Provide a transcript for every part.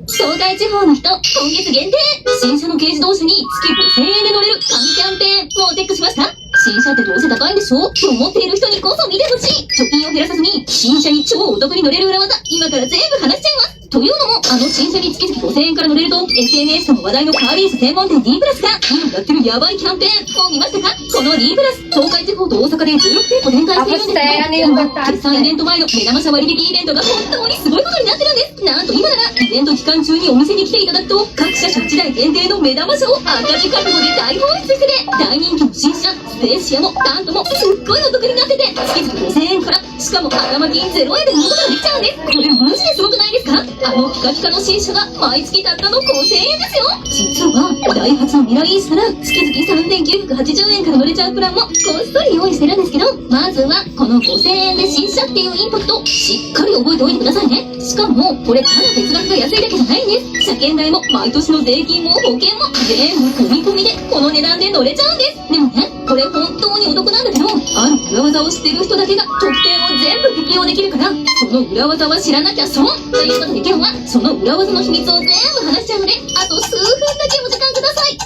東海地方の人、今月限定新車の軽自動車に月5000円で乗れる神キャンペーン、もうチェックしました。新車ってどうせ高いんでしょと思っている人にこそ見てほしい。貯金を減らさずに新車に超お得に乗れる裏技、今から全部話しちゃいます。というのも、あの新車に月々5000円から乗れると SNS でも話題のカーリース専門店 D プラスが今やってるヤバいキャンペーンを見ましたか？この D プラス、東海地方と大阪で16店舗展開しているんですが、今決算イベント前の目玉車割引イベントが本当にすごいことになってるんです。なんと今ならイベント期間中にお店に来ていただくと各車種1台限定の目玉車を赤字覚悟で大放出して大人気の新車スペーシアもタントもすっごいお得になってて月々5000円から、しかも頭金0円で乗ることができちゃうんです。これマジですごくないですか？あのピカピカの新車が毎月たったの5000円ですよ。実はダイハツのミライースから月々3980円から乗れちゃうプランもこっそり用意してるんですけど、まずはこの5000円で新車っていうインパクトしっかり覚えておいてくださいね。しかもこれただ月額が安いだけじゃないんです。車検代も毎年の税金も保険も全部込み込みでこの値段で乗れちゃうんです。でもね、これ本当にお得なんだけど、ある裏技を知ってる人だけが特典を全部適用できるから、その裏技は知らなきゃ損ということで、今日はその裏技の秘密を全部話しちゃうので、あと数分だけお時間ください。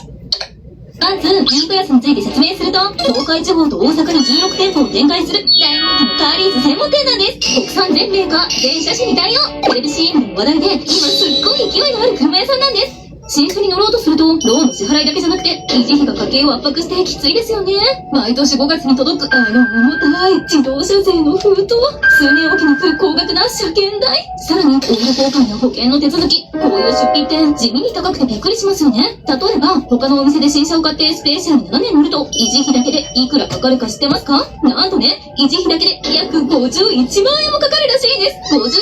まず D プラスについて説明すると、東海地方と大阪に16店舗を展開する大人気のカーリーズ専門店なんです。国産全メーカー全車種に対応、テレビ CM でも話題で今すっごい勢いのある車屋さんなんです。新車に乗ろうとするとローンの支払いだけじゃなくて維持費が家計を圧迫してきついですよね。毎年5月に届く重たい自動車税の封筒、数年おきに来る高額な車検代、さらにオイル交換や保険の手続き、こういう出費って地味に高くてびっくりしますよね。例えば他のお店で新車を買ってスペーシアルに7年乗ると維持費だけでいくらかかるか知ってますか？なんとね、維持費だけで約51万円もかかるらしいんです。51万で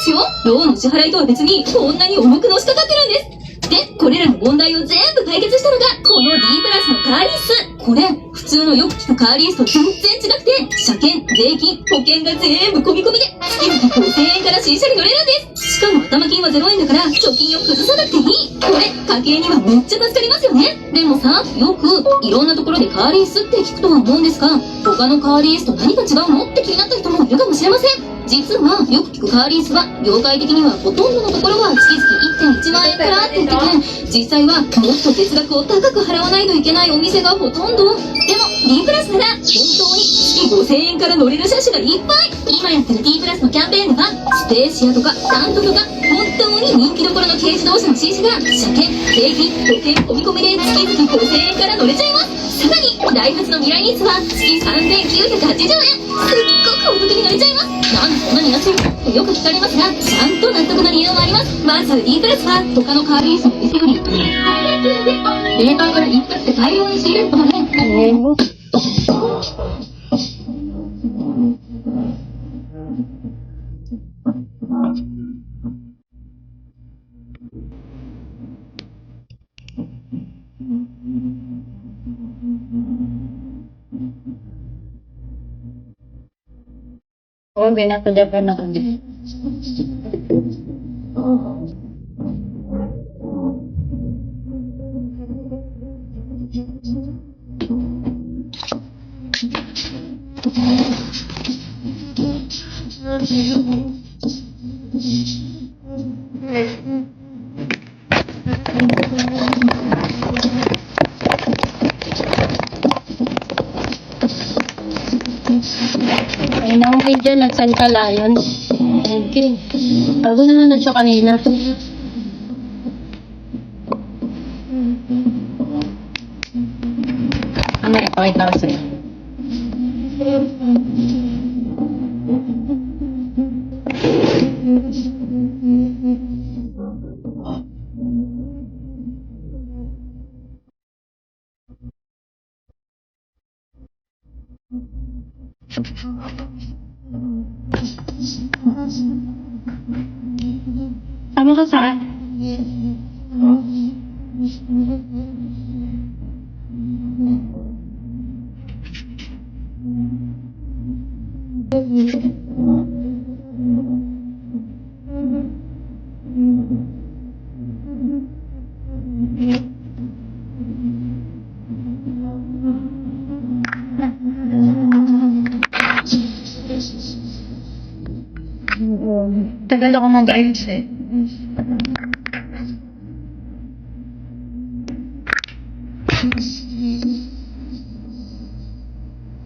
すよ。ローンの支払いとは別にこんなに重くのしかかってるんです。で、これらの問題を全部解決したのがこの D プラスのカーリース。これ、普通のよく聞くカーリースと全然違くて、車検、税金、保険が全部込み込みで、月々5000円から新車に乗れるんです。しかも頭金は0円だから、貯金を崩さなくていい。これ、家計にはめっちゃ助かりますよね。でもさ、よく、いろんなところでカーリースって聞くとは思うんですが、他のカーリースと何が違うのって気になった人もいるかもしれません。実は、よく聞くカーリースは、業界的にはほとんどのところは月々 1.1 万円からって言ってて、実際はもっと月額を高く払わないといけないお店がほとんど。でも、D プラスなら、本当に月5000円から乗れる車種がいっぱい。今やってる D プラスのキャンペーンでは、スペーシアとかタントとか、本当に人気どころの軽自動車の新車が、車検、税金、保険込み込みで月々5000円から乗れちゃいます。さらに、ダイハツのミライニーツは月3980円。すっごくお得に乗れちゃいます。なんでそんなに安いのとよく聞かれますが、ちゃんと納得の理由もあります。まず D プラスは他のカーリースの店よりデータから D プラスで大量に仕入れることで、Oh, binatadapan ako din. Ay, naumay dyan, nagsantalayan. Okay. Bago na siya kanina. Ano, ipakita ko sa'yo. Tama ka saan? Tagal ako mag-ayos eh.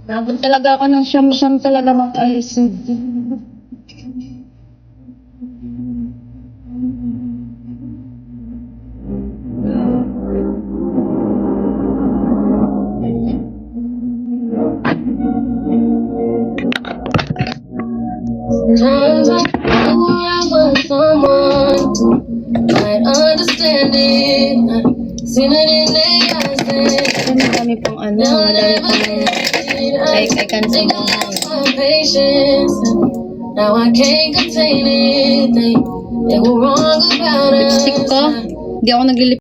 Nabot talaga ako ng siyam-siyam talaga mag-ayos eh. Sometimes I knew I was someone who might understand it. I've seen it in their eyes. Madami pang madami pang I can't Think I lost my patience. Now I can't contain it. They were wrong about us. Lipstick ko. Hindi ako naglilip